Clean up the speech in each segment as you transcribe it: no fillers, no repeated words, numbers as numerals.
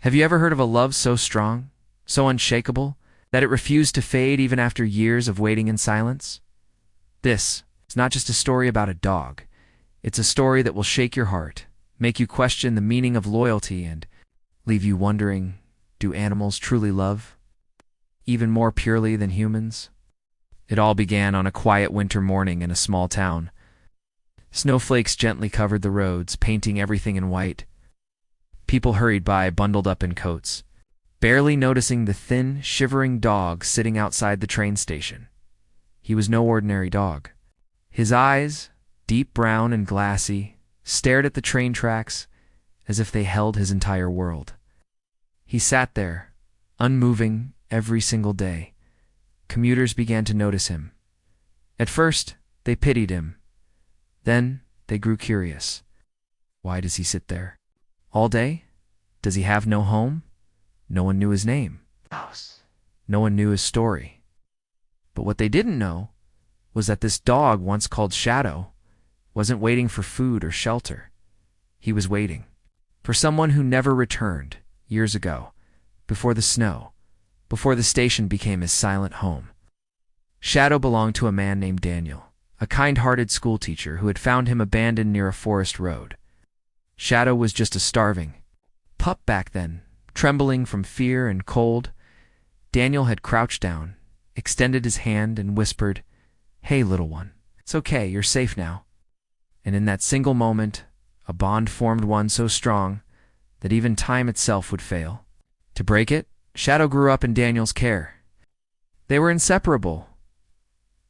Have you ever heard of a love so strong, so unshakable, that it refused to fade even after years of waiting in silence? This is not just a story about a dog. It's a story that will shake your heart, make you question the meaning of loyalty, and leave you wondering, do animals truly love? Even more purely than humans? It all began on a quiet winter morning in a small town. Snowflakes gently covered the roads, painting everything in white. People hurried by, bundled up in coats, barely noticing the thin, shivering dog sitting outside the train station. He was no ordinary dog. His eyes, deep brown and glassy, stared at the train tracks as if they held his entire world. He sat there, unmoving every single day. Commuters began to notice him. At first, they pitied him. Then, they grew curious. Why does he sit there? All day? Does he have no home? No one knew his name. No one knew his story. But what they didn't know was that this dog, once called Shadow, wasn't waiting for food or shelter. He was waiting for someone who never returned years ago, before the snow, before the station became his silent home. Shadow belonged to a man named Daniel, a kind-hearted schoolteacher who had found him abandoned near a forest road. Shadow was just a starving pup back then, trembling from fear and cold. Daniel had crouched down, extended his hand, and whispered, "Hey, little one, it's okay, you're safe now." And in that single moment, a bond formed, one so strong that even time itself would fail to break it. Shadow grew up in Daniel's care. They were inseparable.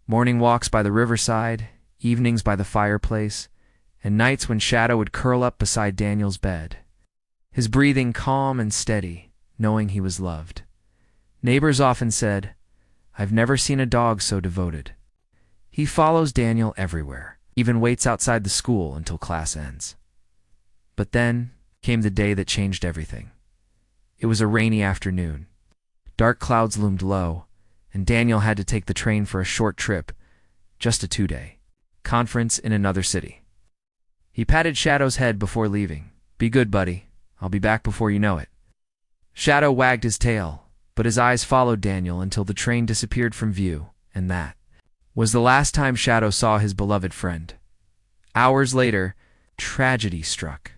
Morning walks by the riverside, evenings by the fireplace, and nights when Shadow would curl up beside Daniel's bed, his breathing calm and steady, knowing he was loved. Neighbors often said, "I've never seen a dog so devoted. He follows Daniel everywhere, even waits outside the school until class ends." But then came the day that changed everything. It was a rainy afternoon. Dark clouds loomed low, and Daniel had to take the train for a short trip, just a 2-day conference in another city. He patted Shadow's head before leaving. "Be good, buddy. I'll be back before you know it." Shadow wagged his tail, but his eyes followed Daniel until the train disappeared from view, and that was the last time Shadow saw his beloved friend. Hours later, tragedy struck.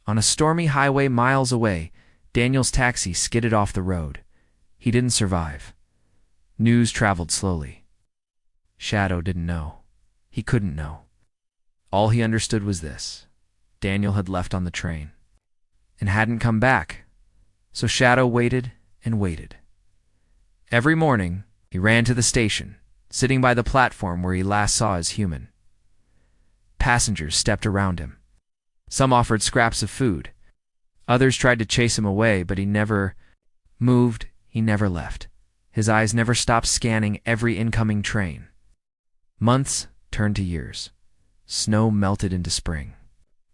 On a stormy highway miles away, Daniel's taxi skidded off the road. He didn't survive. News traveled slowly. Shadow didn't know. He couldn't know. All he understood was this: Daniel had left on the train and hadn't come back. So Shadow waited and waited. Every morning, he ran to the station, sitting by the platform where he last saw his human. Passengers stepped around him. Some offered scraps of food. Others tried to chase him away, but he never moved, he never left. His eyes never stopped scanning every incoming train. Months turned to years. Snow melted into spring.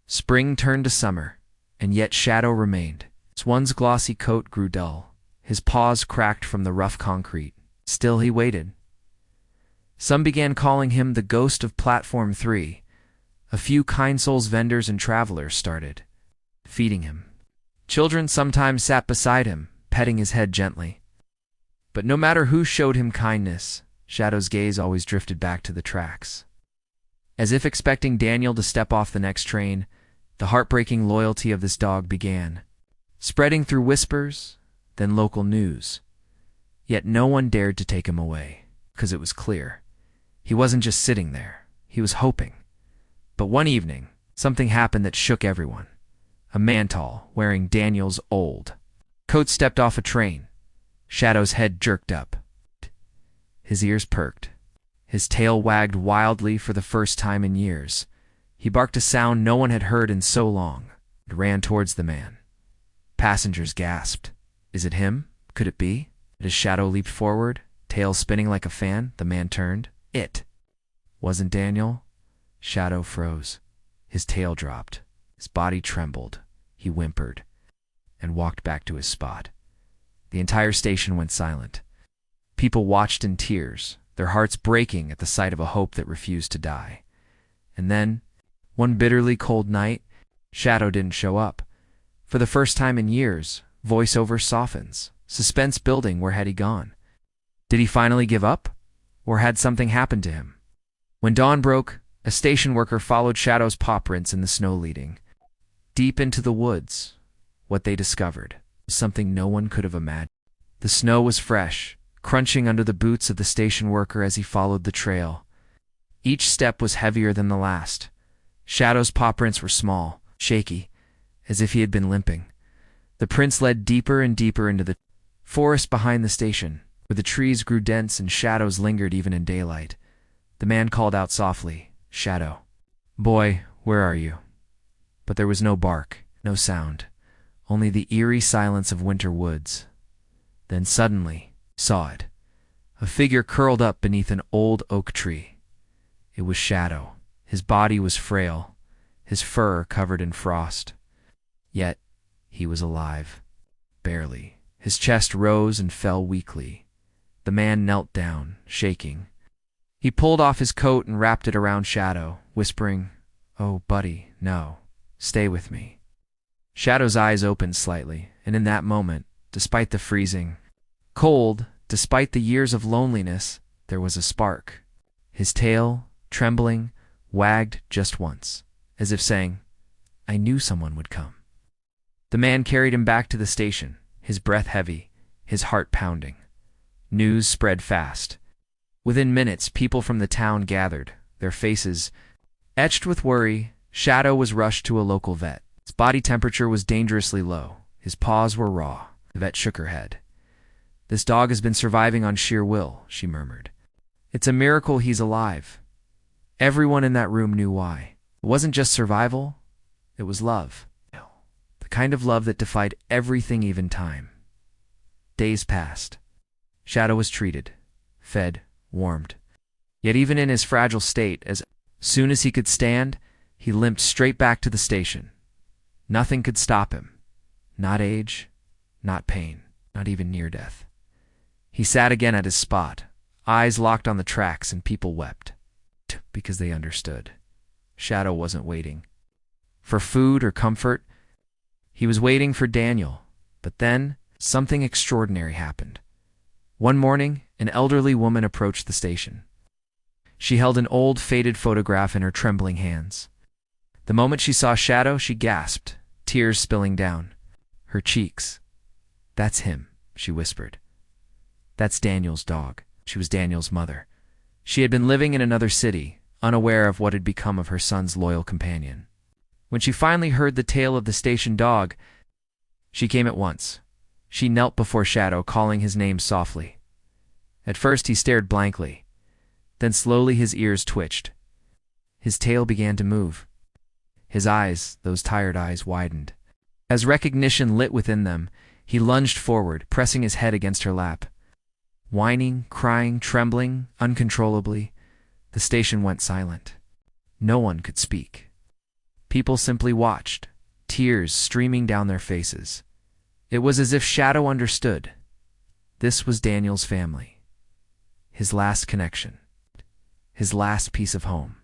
Spring turned to summer, and yet Shadow remained. Swan's glossy coat grew dull. His paws cracked from the rough concrete. Still he waited. Some began calling him the ghost of Platform 3. A few kind souls, vendors, and travelers started feeding him. Children sometimes sat beside him, petting his head gently. But no matter who showed him kindness, Shadow's gaze always drifted back to the tracks. As if expecting Daniel to step off the next train, the heartbreaking loyalty of this dog began, spreading through whispers, then local news. Yet no one dared to take him away, because it was clear. He wasn't just sitting there, he was hoping. But one evening, something happened that shook everyone. A man tall, wearing Daniel's old coat, stepped off a train. Shadow's head jerked up. His ears perked. His tail wagged wildly for the first time in years. He barked a sound no one had heard in so long, and ran towards the man. Passengers gasped. Is it him? Could it be? As Shadow leaped forward, tail spinning like a fan, the man turned. It wasn't Daniel. Shadow froze. His tail dropped. His body trembled. He whimpered and walked back to his spot. The entire station went silent. People watched in tears, their hearts breaking at the sight of a hope that refused to die. And then, one bitterly cold night, Shadow didn't show up. For the first time in years, Voiceover softens. Suspense building. Where had he gone? Did he finally give up? Or had something happened to him? When dawn broke, a station worker followed Shadow's paw prints in the snow leading deep into the woods. What they discovered was something no one could have imagined. The snow was fresh, crunching under the boots of the station worker as he followed the trail. Each step was heavier than the last. Shadow's paw prints were small, shaky, as if he had been limping. The prints led deeper and deeper into the forest behind the station, where the trees grew dense and shadows lingered even in daylight. The man called out softly, "Shadow. Boy, where are you?" But there was no bark, no sound, only the eerie silence of winter woods. Then suddenly, he saw it. A figure curled up beneath an old oak tree. It was Shadow. His body was frail, his fur covered in frost. Yet, he was alive. Barely. His chest rose and fell weakly. The man knelt down, shaking. He pulled off his coat and wrapped it around Shadow, whispering, "Oh, buddy, no. Stay with me." Shadow's eyes opened slightly, and in that moment, despite the freezing cold, despite the years of loneliness, there was a spark. His tail, trembling, wagged just once, as if saying, "I knew someone would come." The man carried him back to the station, his breath heavy, his heart pounding. News spread fast. Within minutes, people from the town gathered, their faces etched with worry. Shadow was rushed to a local vet. His body temperature was dangerously low. His paws were raw. The vet shook her head. "This dog has been surviving on sheer will," she murmured. "It's a miracle he's alive." Everyone in that room knew why. It wasn't just survival, it was love. The kind of love that defied everything, even time. Days passed. Shadow was treated, fed, warmed. Yet even in his fragile state, as soon as he could stand, he limped straight back to the station. Nothing could stop him. Not age, not pain, not even near death. He sat again at his spot, eyes locked on the tracks, and people wept. Because they understood. Shadow wasn't waiting for food or comfort. He was waiting for Daniel. But then, something extraordinary happened. One morning, an elderly woman approached the station. She held an old, faded photograph in her trembling hands. The moment she saw Shadow, she gasped, tears spilling down her cheeks. "That's him," she whispered. "That's Daniel's dog." She was Daniel's mother. She had been living in another city, unaware of what had become of her son's loyal companion. When she finally heard the tale of the station dog, she came at once. She knelt before Shadow, calling his name softly. At first he stared blankly. Then slowly his ears twitched. His tail began to move. His eyes, those tired eyes, widened. As recognition lit within them, he lunged forward, pressing his head against her lap. Whining, crying, trembling, uncontrollably, the station went silent. No one could speak. People simply watched, tears streaming down their faces. It was as if Shadow understood. This was Daniel's family. His last connection. His last piece of home.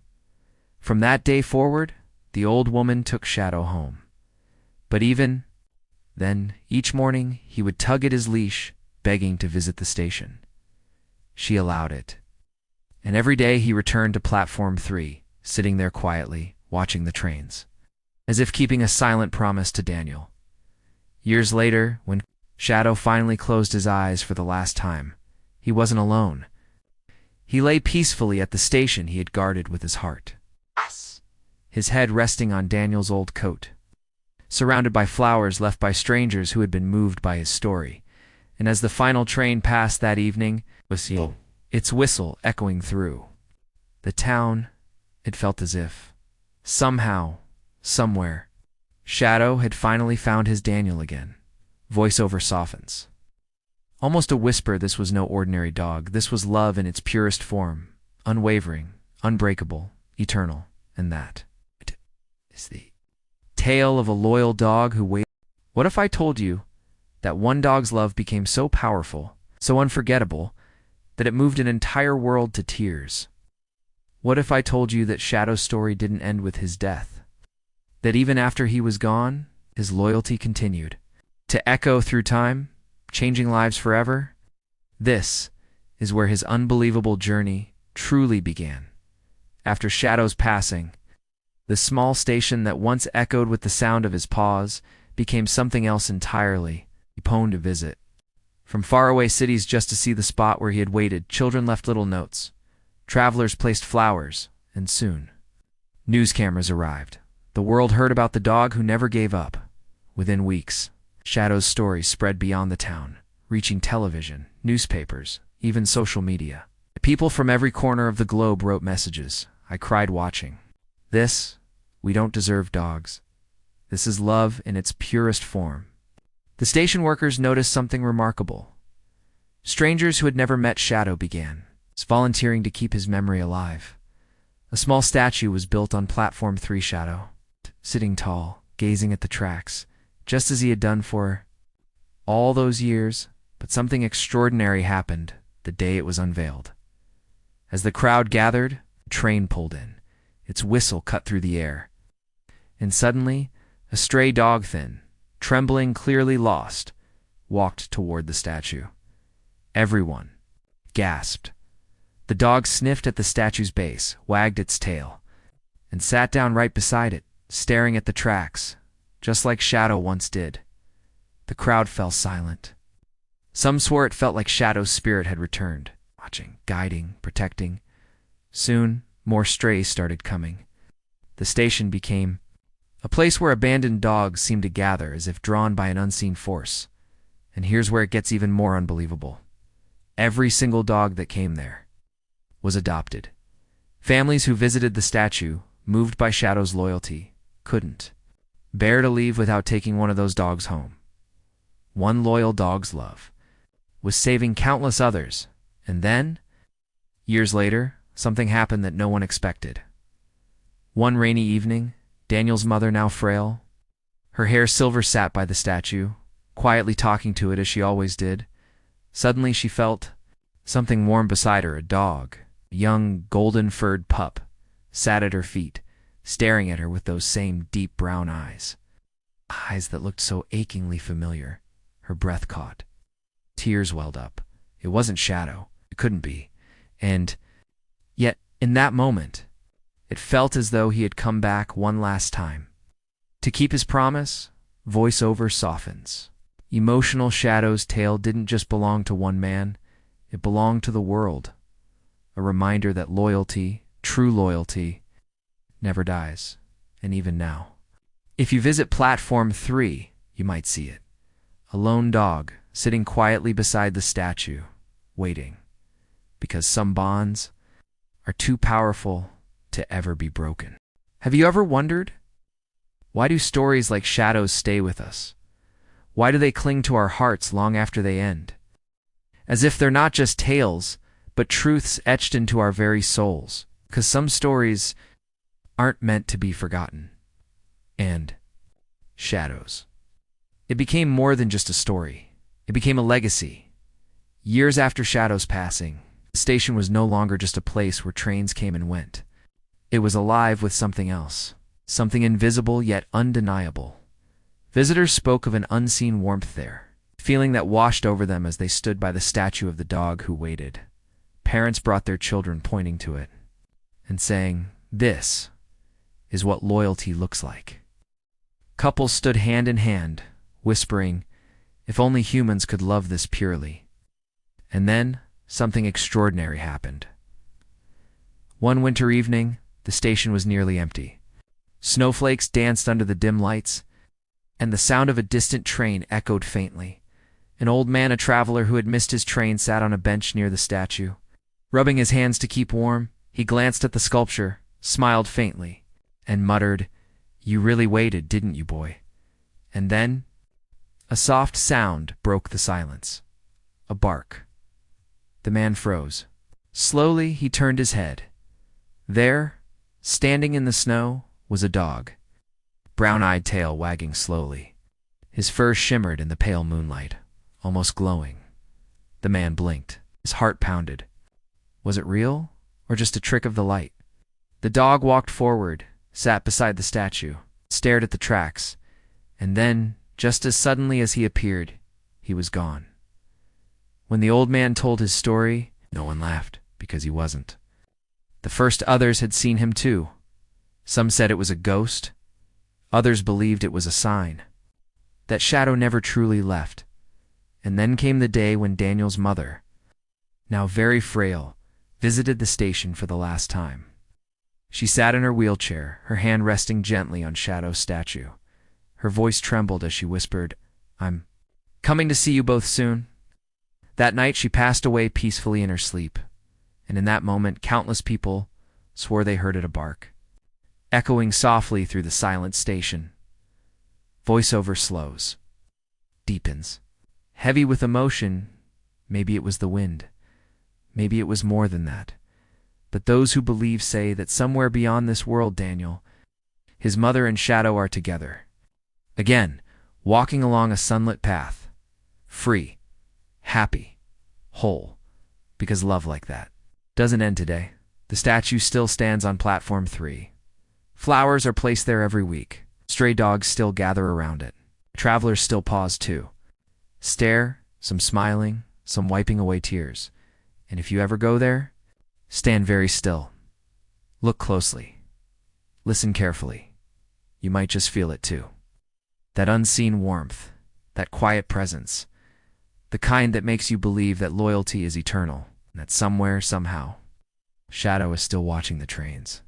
From that day forward, the old woman took Shadow home. But even then, each morning, he would tug at his leash, begging to visit the station. She allowed it. And every day he returned to Platform 3, sitting there quietly, watching the trains, as if keeping a silent promise to Daniel. Years later, when Shadow finally closed his eyes for the last time, he wasn't alone. He lay peacefully at the station he had guarded with his heart, his head resting on Daniel's old coat, surrounded by flowers left by strangers who had been moved by his story. And as the final train passed that evening, its whistle echoing through the town, it felt as if, somehow, somewhere, Shadow had finally found his Daniel again. Voiceover softens. Almost a whisper, this was no ordinary dog. This was love in its purest form, unwavering, unbreakable, eternal. And that is the tale of a loyal dog who waited. What if I told you that one dog's love became so powerful, so unforgettable, that it moved an entire world to tears? What if I told you that Shadow's story didn't end with his death? That even after he was gone, his loyalty continued. to echo through time, changing lives forever. This is where his unbelievable journey truly began. After Shadow's passing, the small station that once echoed with the sound of his paws became something else entirely, a home to visit. From faraway cities just to see the spot where he had waited, children left little notes. Travelers placed flowers, and soon, news cameras arrived. The world heard about the dog who never gave up. Within weeks, Shadow's story spread beyond the town, reaching television, newspapers, even social media. People from every corner of the globe wrote messages. I cried watching. We don't deserve dogs. This is love in its purest form. The station workers noticed something remarkable. Strangers who had never met Shadow began volunteering to keep his memory alive. A small statue was built on Platform 3. Shadow, sitting tall, gazing at the tracks, just as he had done for all those years, but something extraordinary happened the day it was unveiled. As the crowd gathered, a train pulled in. Its whistle cut through the air. And suddenly, a stray dog, thin, trembling, clearly lost, walked toward the statue. Everyone gasped. The dog sniffed at the statue's base, wagged its tail, and sat down right beside it, staring at the tracks, just like Shadow once did. The crowd fell silent. Some swore it felt like Shadow's spirit had returned, watching, guiding, protecting. Soon, more strays started coming. The station became a place where abandoned dogs seemed to gather as if drawn by an unseen force. And here's where it gets even more unbelievable. Every single dog that came there was adopted. Families who visited the statue, moved by Shadow's loyalty, couldn't bear to leave without taking one of those dogs home. One loyal dog's love was saving countless others. And then, years later, something happened that no one expected. One rainy evening, Daniel's mother, now frail, her hair silver, sat by the statue, quietly talking to it as she always did. Suddenly she felt something warm beside her. A dog, a young golden-furred pup, sat at her feet, staring at her with those same deep brown eyes. Eyes that looked so achingly familiar. Her breath caught. Tears welled up. It wasn't Shadow. It couldn't be. And yet, in that moment, it felt as though he had come back one last time. To keep his promise, voiceover softens. Emotional Shadow's tale didn't just belong to one man, it belonged to the world. A reminder that loyalty, true loyalty, never dies, and even now. If you visit Platform 3, you might see it. A lone dog sitting quietly beside the statue, waiting, because some bonds are too powerful to ever be broken. Have you ever wondered, why do stories like Shadow's stay with us? Why do they cling to our hearts long after they end? As if they're not just tales, but truths etched into our very souls. Because some stories aren't meant to be forgotten. And Shadows. It became more than just a story. It became a legacy. Years after Shadow's passing, the station was no longer just a place where trains came and went. It was alive with something else, something invisible yet undeniable. Visitors spoke of an unseen warmth there, feeling that washed over them as they stood by the statue of the dog who waited. Parents brought their children, pointing to it and saying, "This is what loyalty looks like." Couples stood hand in hand, whispering, "If only humans could love this purely." And then something extraordinary happened. One winter evening, the station was nearly empty. Snowflakes danced under the dim lights, and the sound of a distant train echoed faintly. An old man, a traveler who had missed his train, sat on a bench near the statue. Rubbing his hands to keep warm, he glanced at the sculpture, smiled faintly, and muttered, "You really waited, didn't you, boy?" And then a soft sound broke the silence. A bark. The man froze. Slowly, he turned his head. There, standing in the snow, was a dog, brown-eyed tail wagging slowly. His fur shimmered in the pale moonlight, almost glowing. The man blinked. His heart pounded. Was it real, or just a trick of the light? The dog walked forward, sat beside the statue, stared at the tracks, and then, Just as suddenly as he appeared, he was gone. When the old man told his story, no one laughed, because he wasn't. The first others had seen him too. Some said it was a ghost. Others believed it was a sign. That shadow never truly left. And then came the day when Daniel's mother, now very frail, visited the station for the last time. She sat in her wheelchair, her hand resting gently on Shadow's statue. Her voice trembled as she whispered, "I'm coming to see you both soon." That night she passed away peacefully in her sleep, and in that moment countless people swore they heard it a bark, echoing softly through the silent station. Voiceover slows, deepens. Heavy with emotion, maybe it was the wind. Maybe it was more than that. But those who believe say that somewhere beyond this world, Daniel, his mother and Shadow are together. Again, walking along a sunlit path. Free, happy, whole. Because love like that doesn't end today. The statue still stands on platform 3. Flowers are placed there every week. Stray dogs still gather around it. Travelers still pause too. Stare, some smiling, some wiping away tears. And if you ever go there, stand very still. Look closely. Listen carefully. You might just feel it too. That unseen warmth, that quiet presence, the kind that makes you believe that loyalty is eternal, and that somewhere, somehow, Shadow is still watching the trains.